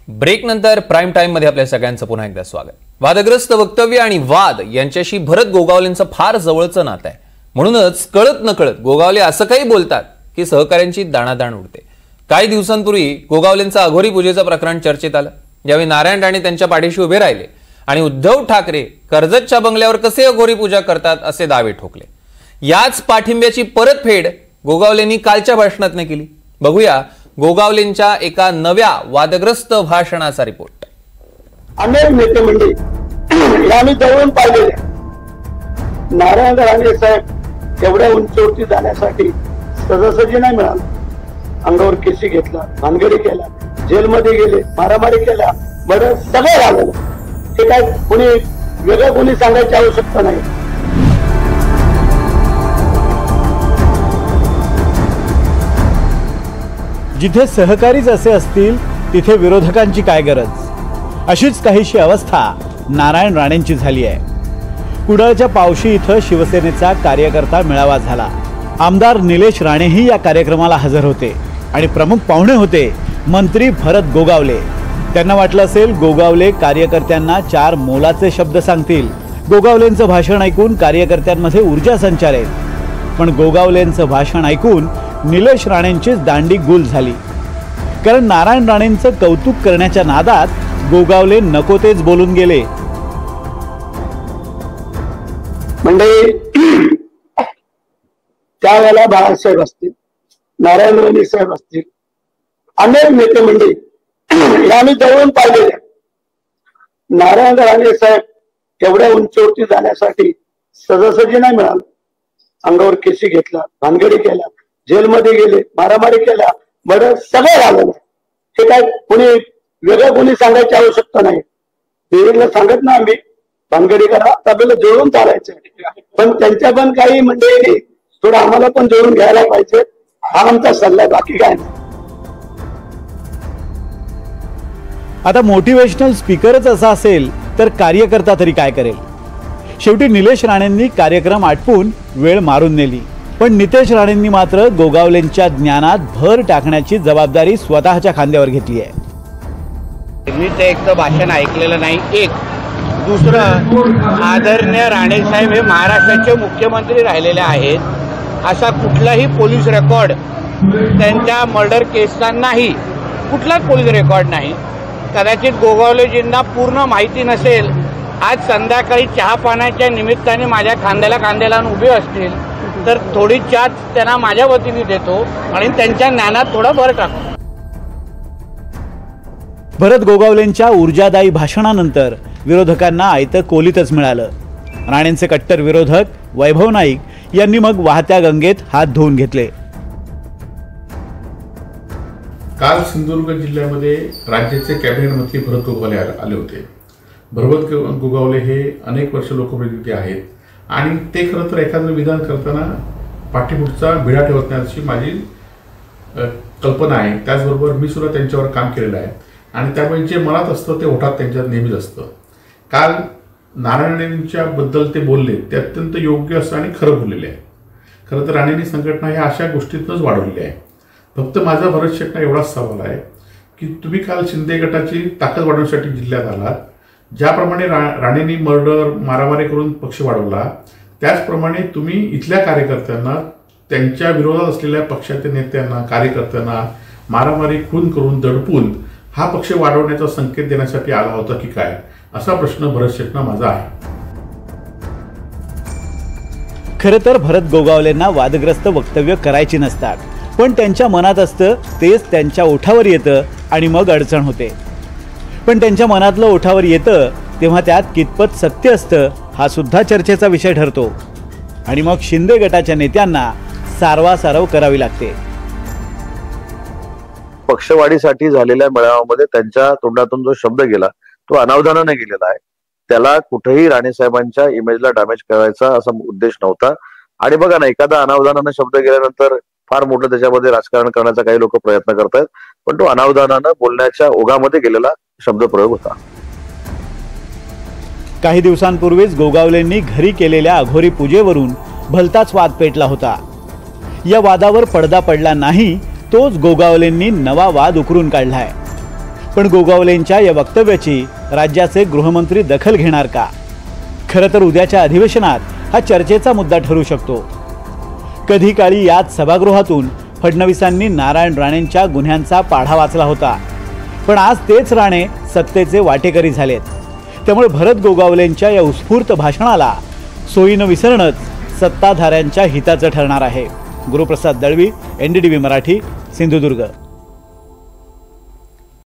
Break नंतर prime time मध्ये आपल्या सगळ्यांचं पुन्हा एकदा स्वागत। वादग्रस्त वक्तव्य आणि वाद यांच्याशी भरत गोगावलेंचं फार जवळचं नातं आहे। म्हणूनच कळत नकळत गोगावले असं काही बोलतात की सहकाऱ्यांची दाणादाण उडते। काही दिवसांपूर्वी गोगावलेंचं अघोरी पूजेचं प्रकरण चर्चेत आलं, ज्यावेळी नारायण राणे त्यांच्या पाठीशी उभे राहिले आणि उद्धव ठाकरे कर्जतच्या बंगल्यावर कसे अघोरी पूजा करतात असे दावे ठोकले। याच पाठिंब्याची परतफेड गोगावलेंनी कालच्या भाषणातून केली। बघूया गोगावलेंच्या एका नव्या वादग्रस्त भाषणाचा रिपोर्ट। अनेक नेते मंडळी यांनी जवळून पाहिलेले नारायण राणे साहेब एवढ्या उंचीवरती जाण्यासाठी सहजासहजी नाही मिळालं। अंगावर केसी घेतला, भानगडी केला, जेलमध्ये गेले, मारामारी केला, बरं सगळं झालं। हे काय कोणी वेगळं कोणी सांगायची आवश्यकता नाही। जिथे सहकारीच असे असतील तिथे विरोधकांची काय गरज, अशीच काहीशी अवस्था नारायण राणेंची झाली आहे। कुडाळच्या पावशी इथं शिवसेनेचा कार्यकर्ता मेळावा झाला। आमदार निलेश राणेही या कार्यक्रमाला हजर होते आणि प्रमुख पाहुणे होते मंत्री भरत गोगावले। त्यांना वाटलं असेल गोगावले कार्यकर्त्यांना चार मोलाचे शब्द सांगतील। गोगावलेंचं भाषण ऐकून कार्यकर्त्यांमध्ये ऊर्जा संचारेल, पण गोगावलेंचं भाषण ऐकून निलेश राणेंचीच दांडी गुल झाली। कारण नारायण राणेंचं कौतुक करण्याच्या नादात गोगावले नको तेच बोलून गेले। म्हणजे त्यावेळेला बाळासाहेब असतील, नारायण राणे साहेब असतील, अनेक नेते मंडळी यांनी जवळून पाहिलेले नारायण राणे साहेब एवढ्या उंचीवरती जाण्यासाठी सहजासहजी नाही मिळालं। अंगावर केसी घेतला, भानगडी केला, जेलमध्ये गेले, मारामारी केला, बरं सगळं झालं। हे काय कोणी वेगळं कोणी सांगायची आवश्यकता नाही। देवीला सांगत ना आम्ही भानगडी करा, आपल्याला जोडून चालायचं, पण त्यांच्या पण काही मंडळी थोडं आम्हाला पण जोडून घ्यायला पाहिजे, हा आमचा सल्ला आहे, बाकी काय नाही। आता मोटिवेशनल स्पीकरच असा असेल तर कार्यकर्ता तरी काय करेल। शेवटी निलेश राणेंनी कार्यक्रम आटपून वेळ मारून नेली, पण नितेश राणेंनी मात्र गोगावलेंच्या ज्ञानात भर टाकण्याची जबाबदारी स्वतःच्या खांद्यावर घेतली आहे। मी ते एक तर भाषण ऐकलेलं नाही। एक दुसरं, आदरणीय राणे साहेब हे महाराष्ट्राचे मुख्यमंत्री राहिलेले आहेत। असा कुठलाही पोलीस रेकॉर्ड त्यांच्या मर्डर केसचा नाही, कुठलाच पोलीस रेकॉर्ड नाही। कदाचित गोगावलेजींना पूर्ण माहिती नसेल। आज संध्याकाळी चहा पाण्याच्या निमित्ताने माझ्या खांद्याला उभे असतील तर थोडी चाच त्यांना माझ्या वतीने देतो आणि त्यांच्या ज्ञानात थोडा भर टाकतो। भरत गोगावलेंच्या ऊर्जादायी भाषणानंतर विरोधकांना आयतं कोलीतच मिळालं। राणेंचे कट्टर विरोधक वैभव नाईक यांनी मग वाहत्या गंगेत हात धुवून घेतले। काल सिंधुदुर्ग जिल्ह्यामध्ये राज्याचे कॅबिनेट मंत्री भरत गोगावले आले होते। भरत गोगावले हे अनेक वर्ष लोकप्रतिनिधी आहेत आणि ते खरं तर एखादं विधान करताना पाठीपुढचा भिडा ठेवत नाही अशी माझी कल्पना आहे। त्याचबरोबर मी सुद्धा त्यांच्यावर काम केलेलं आहे आणि त्यामुळे जे मनात असतं ते ओठात त्यांच्यात नेहमीच असतं। काल नारायण बद्दल ते बोलले ते अत्यंत योग्य असं आणि खरं बोललेले आहे। खरं तर राणेंनी संघटना ह्या अशा गोष्टीतूनच वाढवलेली आहे। फक्त माझा भरत शेट्टींना एवढाच सवाल आहे की तुम्ही काल शिंदे गटाची ताकद वाढवण्यासाठी जिल्ह्यात आलात। ज्याप्रमाणे राणेंनी मर्डर मारामारी करून पक्ष वाढवला, त्याचप्रमाणे तुम्ही इथल्या कार्यकर्त्यांना, त्यांच्या विरोधात असलेल्या पक्षाच्या नेत्यांना, कार्यकर्त्यांना मारामारी खून करून दडपून हा पक्ष वाढवण्याचा संकेत देण्यासाठी आला होता की काय, असा प्रश्न भरत शेट्टींना माझा आहे। खरं तर भरत गोगावलेंना वादग्रस्त वक्तव्य करायची नसतात, पण त्यांच्या मनात असतं तेच त्यांच्या ओठावर येतं आणि मग अडचण होते। पण त्यांच्या मनातलं ओठावर येतं तेव्हा त्यात कितपत सत्य असतं हा सुद्धा चर्चेचा विषय ठरतो आणि मग शिंदे गटाच्या नेत्यांना सारवासारव करावी लागते। पक्षवाढीसाठी झालेल्या मेळाव्यामध्ये त्यांच्या तोंडातून जो शब्द गेला तो अनावधानाने गेलेला आहे। त्याला कुठेही राणे साहेबांच्या इमेजला डॅमेज करायचा असा उद्देश नव्हता। आणि बघा ना, एखादा अनावधानाने शब्द गेल्यानंतर फार मोठं त्याच्यामध्ये राजकारण करण्याचा काही लोक प्रयत्न करतायत, पण तो अनावधानानं बोलण्याच्या ओघामध्ये गेलेला शब्दप्रयोग होता। काही दिवसांपूर्वीच गोगावलेंनी घरी केलेल्या अघोरी पूजेवरून भलताच वाद पेटला होता। या वादावर पडदा पडला नाही, तोच गोगावलेंनी नवा वाद उकरून काढलाय। पण गोगावलेंच्या या वक्तव्याची राज्याचे गृहमंत्री दखल घेणार का? खरं तर उद्याच्या अधिवेशनात हा चर्चेचा मुद्दा ठरू शकतो. कधी काळी याच सभागृहातून फडणवीसांनी नारायण राणेंच्या गुन्ह्यांचा पाढा वाचला होता, पण आज तेच राणे सत्तेचे वाटेकरी झालेत. त्यामुळे भरत गोगावलेंच्या या उत्स्फूर्त भाषणाला सोयीनं विसरणंच सत्ताधाऱ्यांच्या हिताचं ठरणार आहे. गुरुप्रसाद दळवी, NDTV मराठी, सिंधुदुर्ग.